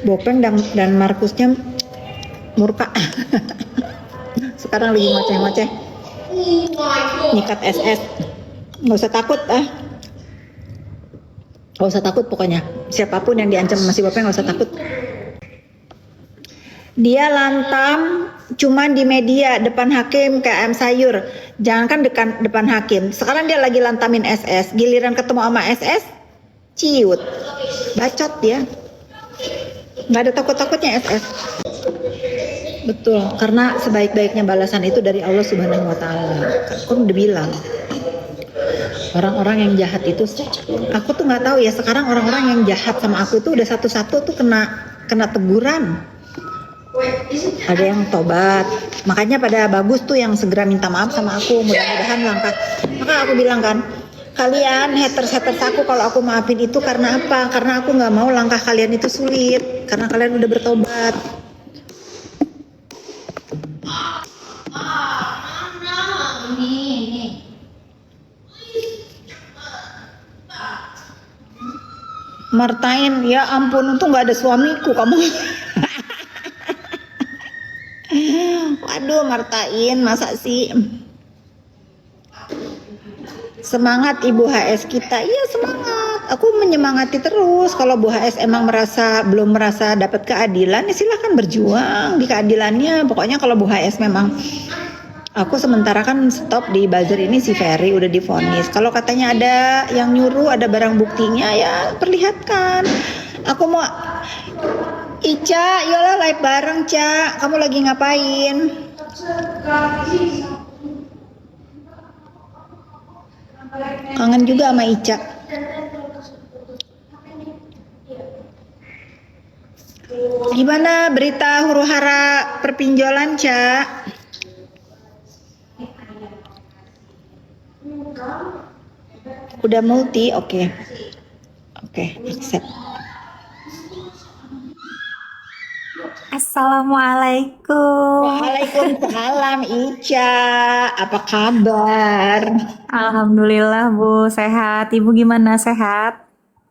Bopeng dan Markusnya murka. Sekarang lagi ngoceh-ngoceh nyikat SS. Nggak usah takut nggak usah takut pokoknya, siapapun yang diancam sama si Bopeng nggak usah takut. Dia lantam cuman di media depan hakim kayak ayam sayur, jangankan depan hakim. Sekarang dia lagi lantamin SS, giliran ketemu sama SS ciut, bacot dia, nggak ada takut-takutnya SS. Betul, karena sebaik-baiknya balasan itu dari Allah Subhanahu wa Ta'ala. Aku udah bilang, orang-orang yang jahat itu, aku tuh nggak tahu ya, sekarang orang-orang yang jahat sama aku itu udah satu-satu tuh kena teguran. Ada yang tobat, makanya pada bagus tuh yang segera minta maaf sama aku, mudah-mudahan langkah. Maka aku bilang kan, kalian haters aku kalau aku maafin itu karena apa? Karena aku nggak mau langkah kalian itu sulit, karena kalian udah bertobat. Martain, ya ampun, untung nggak ada suamiku kamu. Waduh, Martain, masa sih? Semangat Ibu HS kita, iya semangat. Aku menyemangati terus. Kalau Bu HS emang belum merasa dapat keadilan, ya silahkan berjuang di keadilannya. Pokoknya kalau Bu HS memang, aku sementara kan stop di buzzer ini si Ferry udah divonis. Kalau katanya ada yang nyuruh, ada barang buktinya, ya perlihatkan. Aku mau Ica, yolah live bareng Ca. Kamu lagi ngapain? Kangen juga sama Ica. Gimana berita huru-hara perpinjolan Ca? Udah multi, oke, accept. Assalamualaikum. Waalaikumsalam Ica, apa kabar? Alhamdulillah Bu, sehat. Ibu gimana, sehat?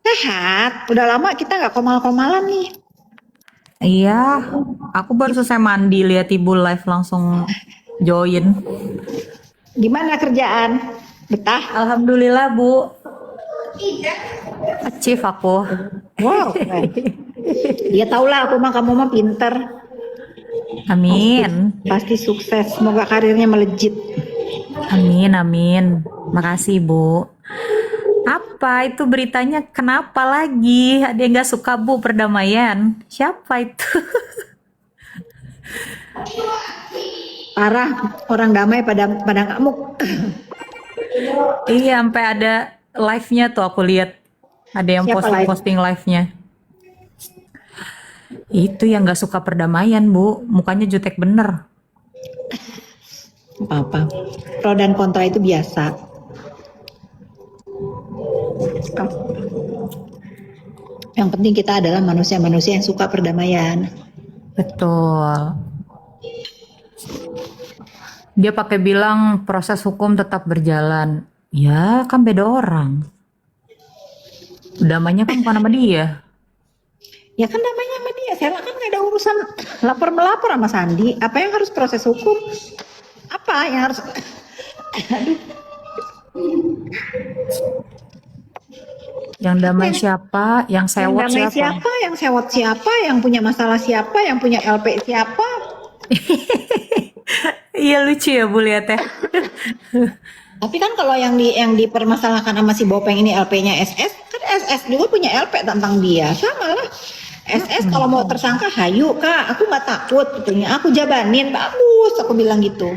Sehat, udah lama kita nggak komal-komalan nih. Iya, aku baru selesai mandi, lihat Ibu live langsung join. Gimana kerjaan? Betah? Alhamdulillah Bu, achieve aku. Wow, keren. Dia tahulah aku mah, kamu mah pinter. Amin. Pasti sukses, semoga karirnya melejit. Amin, amin. Makasih Bu. Apa itu beritanya? Kenapa lagi? Ada yang gak suka Bu perdamaian? Siapa itu? Parah, orang damai pada ngamuk. Iya, sampai ada live-nya tuh aku lihat. Ada yang Siapa posting live-nya. Itu yang gak suka perdamaian Bu, mukanya jutek bener. Apa-apa, pro dan kontra itu biasa. Yang penting kita adalah manusia-manusia yang suka perdamaian. Betul. Dia pakai bilang proses hukum tetap berjalan. Ya kan beda orang. Damainya kan bukan sama dia. Ya kan namanya sama dia, saya kan nggak ada urusan lapor-melapor sama Sandi. Apa yang harus proses hukum? Apa yang harus? Aduh. Yang damai siapa? Yang sewot Yang damai siapa? Yang sewot siapa? Yang punya masalah siapa? Yang punya LP siapa? Iya lucu ya Bu lihat ya. Tapi kan kalau yang dipermasalahkan sama si Bopeng ini LP-nya SS, kan SS juga punya LP tentang dia, sama lah. SS kalau mau tersangka, hayu Kak, aku nggak takut, katanya. Aku jabanin, bagus, aku bilang gitu.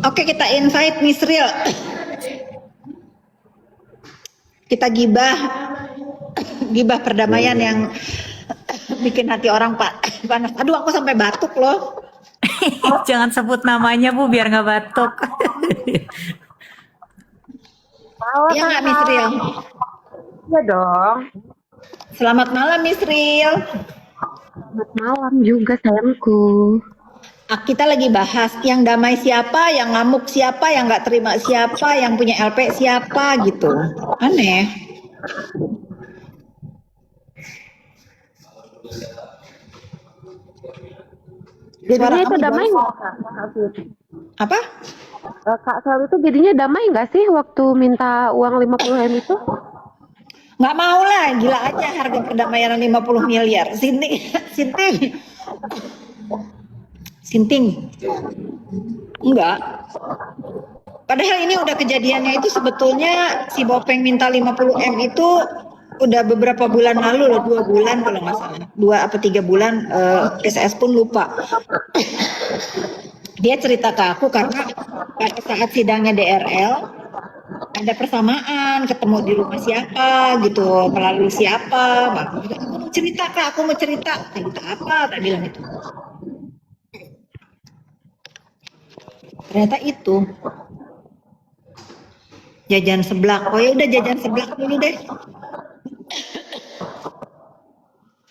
Oke, kita invite Miss Real. Kita gibah perdamaian yang bikin hati orang panas. Aduh, aku sampai batuk loh. Jangan sebut namanya Bu biar nggak batuk. Iya nggak Miss Real? Iya dong. Selamat malam Miss Real. Selamat malam juga salamku. Kita lagi bahas yang damai siapa, yang ngamuk siapa, yang nggak terima siapa, yang punya LP siapa gitu. Aneh. Suara Jadinya itu kamu damai jauh. nggak Kak? Apa? Kak Sal itu jadinya damai nggak sih waktu minta uang 50 M itu? Nggak mau lah, gila aja harga perdamaian 50 miliar. Sinting, sinting, sinting. Enggak. Padahal ini udah kejadiannya itu sebetulnya si Bopeng minta 50 M itu udah beberapa bulan lalu loh, 2 bulan kalau nggak salah. 2 apa 3 bulan, SS pun lupa. Dia cerita ke aku karena pada saat sidangnya DRL ada persamaan, ketemu di rumah siapa gitu, melalui siapa. Aku mau cerita Kak, aku mau cerita. Cerita apa? Tak bilang itu. Ternyata itu jajan seblak. Oh ya udah jajan seblak dulu deh.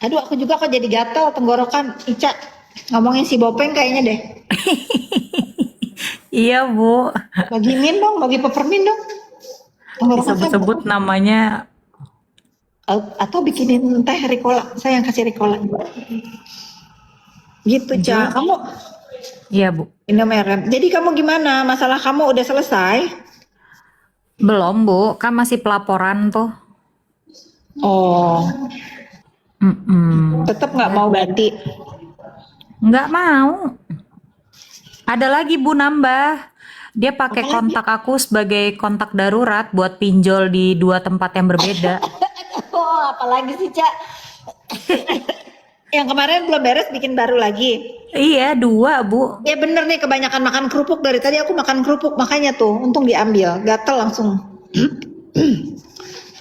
Aduh aku juga kok jadi gatal tenggorokan. Ica ngomongin si Bopeng kayaknya deh. Iya Bu, Bagi min dong, bagi peppermint dong. Tenggorokan saya disebut-sebut namanya. atau bikinin teh Ricola. Saya yang kasih Ricola. Gitu Ca. Kamu Iya Bu, Indomaret. Jadi kamu gimana? Masalah kamu udah selesai? belum Bu, kan masih pelaporan tuh. Oh, Mm-mm. tetap nggak mau ganti. Nggak mau. Ada lagi Bu nambah. Dia pakai Apalagi? kontak aku sebagai kontak darurat buat pinjol di 2 tempat yang berbeda. Oh, apalagi sih Ca? Yang kemarin belum beres bikin baru lagi. Iya, 2 Bu. Ya bener nih kebanyakan makan kerupuk dari tadi aku makan kerupuk makanya tuh untung diambil gatel langsung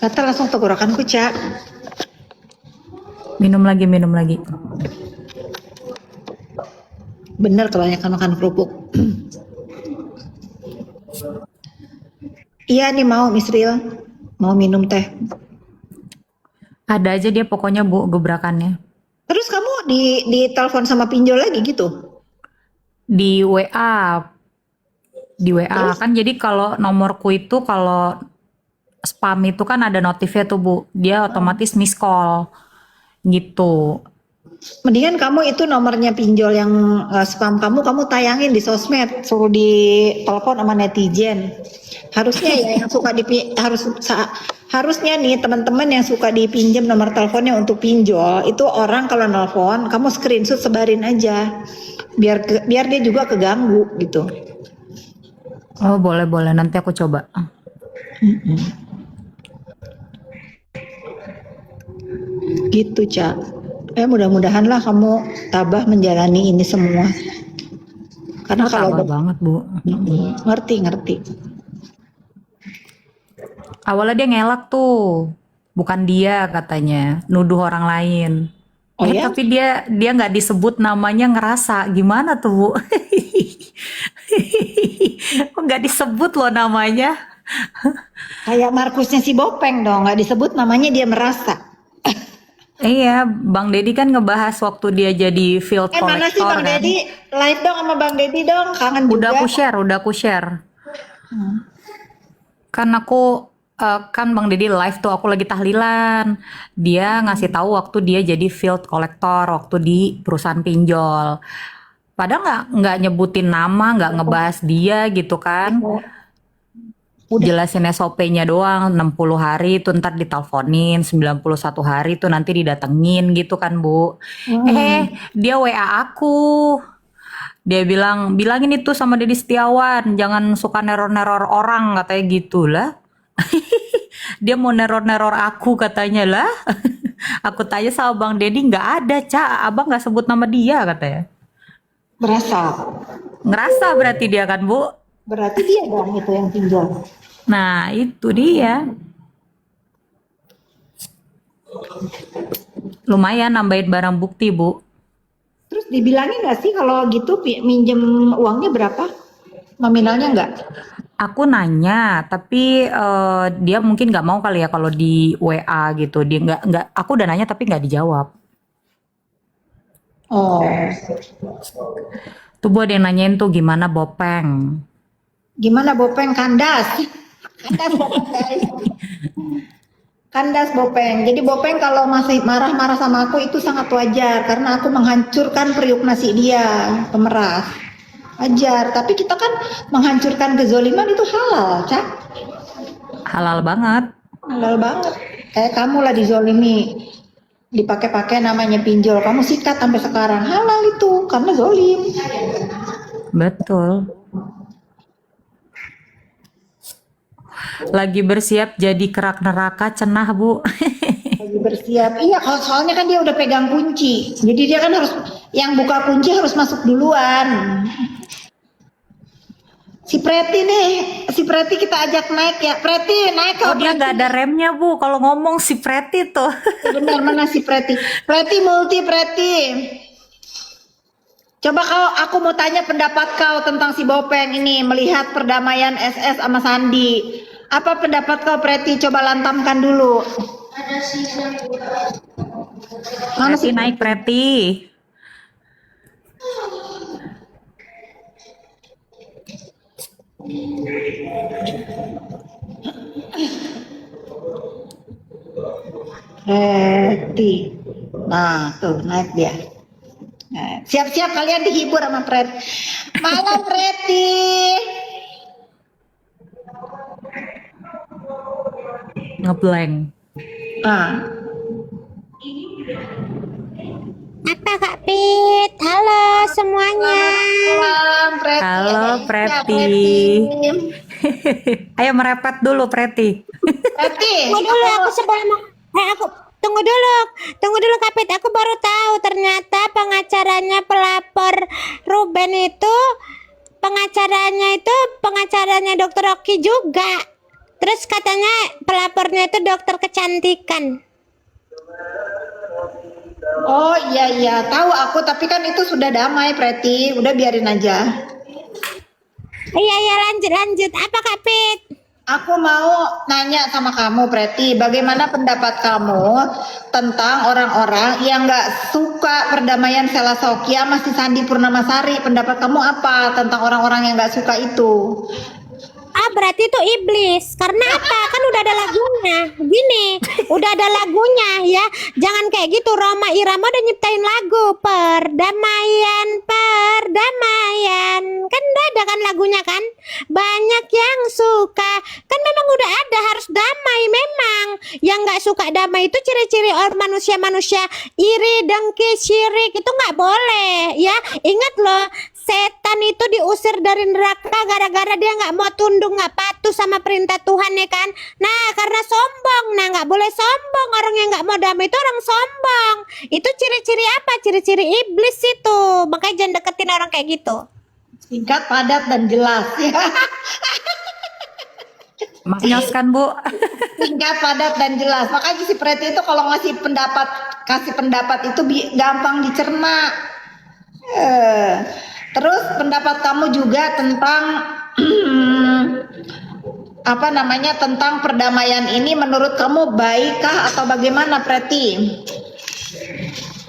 gatel langsung tenggorokanku Ca. Minum lagi, minum lagi. Bener kebanyakan makan kerupuk. Iya nih mau Misril mau minum teh. Ada aja dia pokoknya Bu gebrakannya. Terus kamu di telepon sama pinjol lagi gitu? Di WA. Di WA Terus? kan jadi kalau nomorku itu kalau spam itu kan ada notifnya tuh Bu. Dia otomatis miss call. Gitu. Mendingan kamu itu nomornya pinjol yang spam kamu tayangin di sosmed, suruh di telepon sama netizen. Harusnya ya yang suka harusnya nih teman-teman yang suka dipinjam nomor teleponnya untuk pinjol itu orang kalau nelpon kamu screenshot sebarin aja biar dia juga keganggu gitu. Oh boleh nanti aku coba. Gitu Cak. Mudah-mudahan lah kamu tabah menjalani ini semua. Karena kalau Tambah banget Bu. ngerti. Awalnya dia ngelak tuh. Bukan dia katanya, nuduh orang lain. Oh ya? Tapi dia nggak disebut namanya ngerasa. Gimana tuh Bu? Kok nggak disebut loh namanya? Kayak Markusnya si Bopeng dong, nggak disebut namanya dia merasa. Iya, Bang Deddy kan ngebahas waktu dia jadi field Mana sih collector Bang kan. Deddy? Live dong sama Bang Deddy dong, kangen Udah juga. aku share. Kan aku kan Bang Deddy live tuh aku lagi tahlilan. Dia ngasih tahu waktu dia jadi field collector waktu di perusahaan pinjol. Padahal nggak nyebutin nama, nggak ngebahas dia gitu kan. Jelasin SOP-nya doang 60 hari itu ntar diteleponin 91 hari itu nanti didatengin gitu kan Bu. Dia WA aku. Dia bilangin itu sama Deddy Setiawan, jangan suka neror-neror orang katanya gitu lah. Dia mau neror-neror aku katanya lah. Aku tanya sama Bang Deddy nggak ada Ca, abang nggak sebut nama dia katanya. Ngerasa berarti dia kan Bu. Berarti dia dong itu yang pinjol. Nah itu dia. Lumayan nambahin barang bukti Bu. Terus dibilangin nggak sih kalau gitu minjem uangnya berapa? Nominalnya nggak? Aku nanya, tapi dia mungkin nggak mau kali ya kalau di WA gitu. Dia nggak. Aku udah nanya tapi nggak dijawab. Oh, Tuh buat yang nanyain tuh gimana Bopeng. gimana Bopeng kandas? Kandas Bopeng guys. Kandas Bopeng. Jadi Bopeng kalau masih marah-marah sama aku itu sangat wajar karena aku menghancurkan periuk nasi dia, pemeras. Wajar, tapi kita kan menghancurkan kezoliman itu halal, Cak. Halal banget. Halal banget. Kayak kamu lah dizolimi, dipakai-pakai namanya pinjol, kamu sikat sampai sekarang. Halal itu karena zolim. Betul. Lagi bersiap jadi kerak neraka cenah, Bu. Lagi bersiap. Iya, kalau soalnya kan dia udah pegang kunci. Jadi dia kan harus yang buka kunci harus masuk duluan. Si Preti nih, si Preti kita ajak naik ya. Preti naik Oh, kau. dia nggak ada remnya, Bu. Kalau ngomong si Preti tuh. Benar, mana si Preti? Preti multi Preti. Coba aku mau tanya pendapat kau tentang si Bopeng ini melihat perdamaian SS sama Sandi. Apa pendapat kau Preti? Coba lantamkan dulu. Mana Preti sih? naik, Preti. Preti. Nah, tuh naik dia. Nah, siap-siap kalian dihibur sama Preti. Malam Preti. Ngeblank. Ah, Apa Kak Pit? Halo semuanya. malam Preti. Halo, Ya, Preti. Ayo merepet dulu, Preti. Preti. Tunggu dulu aku sebelum aku tunggu dulu Kak Pit. Aku baru tahu ternyata pengacaranya pelapor Ruben itu pengacaranya Dokter Oki juga. Terus katanya pelapornya itu dokter kecantikan. Oh iya tahu aku tapi kan itu sudah damai Preti, udah biarin aja. Iya lanjut. Apa Kak Pit? Aku mau nanya sama kamu Preti, bagaimana pendapat kamu tentang orang-orang yang nggak suka perdamaian Sela Sokya masih Sandi Purnamasari? Pendapat kamu apa tentang orang-orang yang nggak suka itu? Berarti itu iblis. Karena apa? Kan udah ada lagunya. Gini, udah ada lagunya ya. Jangan kayak gitu. Roma Irama udah nyiptain lagu perdamaian. Kan udah ada kan lagunya kan? Banyak yang suka. Kan memang udah ada harus damai memang. Yang nggak suka damai itu ciri-ciri orang manusia-manusia iri, dengki, syirik itu nggak boleh ya. Ingat loh. Setan itu diusir dari neraka gara-gara dia nggak mau tunduk, nggak patuh sama perintah Tuhan ya kan. Nah karena sombong, nah nggak boleh sombong. Orang yang nggak mau damai itu orang sombong. Itu ciri-ciri apa? Ciri-ciri iblis itu. Makanya jangan deketin orang kayak gitu. Singkat, padat dan jelas. Maknyos kan, Bu? Singkat, padat dan jelas. Makanya si Preti itu kalau kasih pendapat itu gampang dicerna. Terus pendapat kamu juga tentang apa namanya tentang perdamaian ini menurut kamu baikkah atau bagaimana Preti?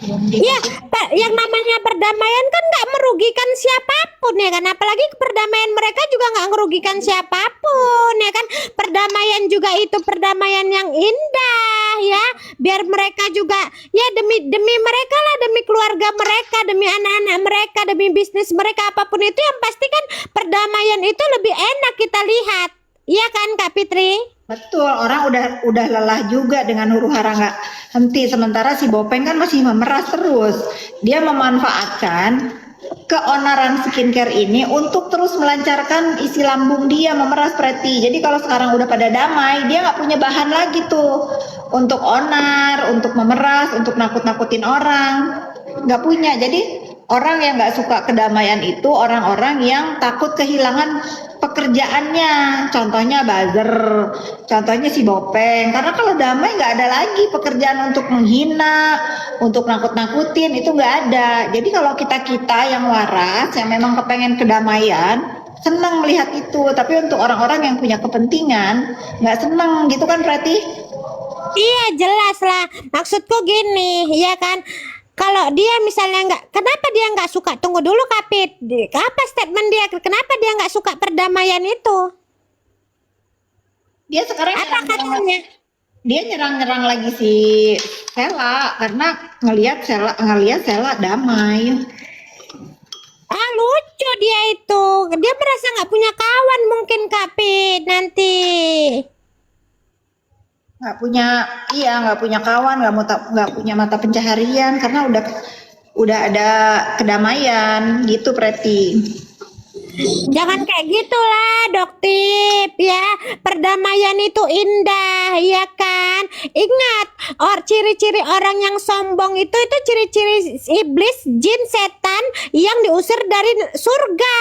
Ya, yang namanya perdamaian kan nggak merugikan siapapun ya kan. Apalagi perdamaian mereka juga nggak merugikan siapapun ya kan. Perdamaian juga itu perdamaian yang indah ya. Biar mereka juga ya demi mereka lah, demi keluarga mereka, demi anak-anak mereka, demi bisnis mereka apapun itu yang pasti kan perdamaian itu lebih enak kita lihat. Iya kan Kak Fitri? Betul, orang udah lelah juga dengan huru-hara nggak henti. Sementara si Bopeng kan masih memeras terus. Dia memanfaatkan keonaran skincare ini untuk terus melancarkan isi lambung dia, memeras Preti. Jadi kalau sekarang udah pada damai, dia nggak punya bahan lagi tuh untuk onar, untuk memeras, untuk nakut-nakutin orang. Nggak punya. Jadi orang yang nggak suka kedamaian itu orang-orang yang takut kehilangan pekerjaannya, contohnya buzzer, contohnya si Bopeng. Karena kalau damai nggak ada lagi pekerjaan untuk menghina, untuk nakut-nakutin, itu nggak ada. Jadi kalau kita yang waras, yang memang kepengen kedamaian, senang melihat itu. Tapi untuk orang-orang yang punya kepentingan, nggak senang gitu kan Prati? Iya jelas lah. Maksudku gini, ya kan? Kalau dia misalnya kenapa dia nggak suka? Tunggu dulu Kapit. Apa statement dia? Kenapa dia nggak suka perdamaian itu? Dia sekarang Apa katanya? Dia nyerang-nyerang lagi si Sela karena ngelihat Sela damai. Ah, lucu dia itu. Dia merasa nggak punya kawan mungkin Kak Pit nanti. Nggak punya kawan, nggak punya mata pencaharian karena udah ada kedamaian gitu Preti. Jangan kayak gitulah, Doktip ya. Perdamaian itu indah, ya kan? Ingat, ciri-ciri orang yang sombong itu ciri-ciri iblis, jin, setan yang diusir dari surga.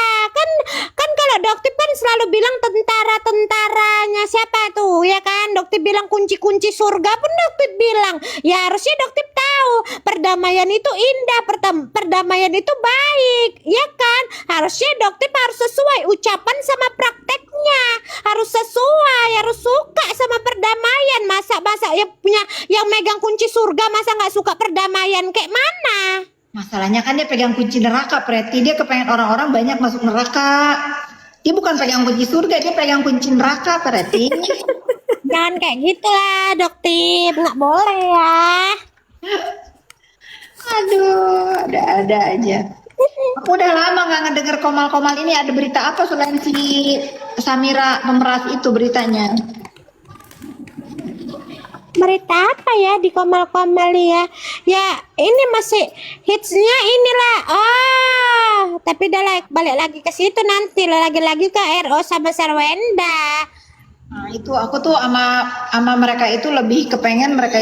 Kan kalau Doktip kan selalu bilang tentara-tentaranya siapa tuh, ya kan? Doktip bilang kunci-kunci surga pun Doktip bilang. Ya harusnya Doktip tahu, perdamaian itu indah, perdamaian itu baik, ya kan? Harusnya Doktip harus sesuai ucapan sama prakteknya, harus sesuai, harus suka sama perdamaian. Masa yang megang kunci surga masa nggak suka perdamaian, kayak mana? Masalahnya kan dia pegang kunci neraka Preti, dia kepengen orang-orang banyak masuk neraka. Dia bukan pegang kunci surga, dia pegang kunci neraka Preti. Jangan kayak gitu lah, Doktip, nggak boleh ya. Aduh, ada aja. Aku udah lama nggak ngedenger Komal-Komal ini. Ada berita apa selain si Samira pemeras itu beritanya? Berita apa ya di Komal-Komal ya? Ya ini masih hitsnya inilah. Oh, tapi udah balik lagi ke situ nanti lagi-lagi ke RO sama Sarwenda. Nah, itu aku tuh sama mereka itu lebih kepengen mereka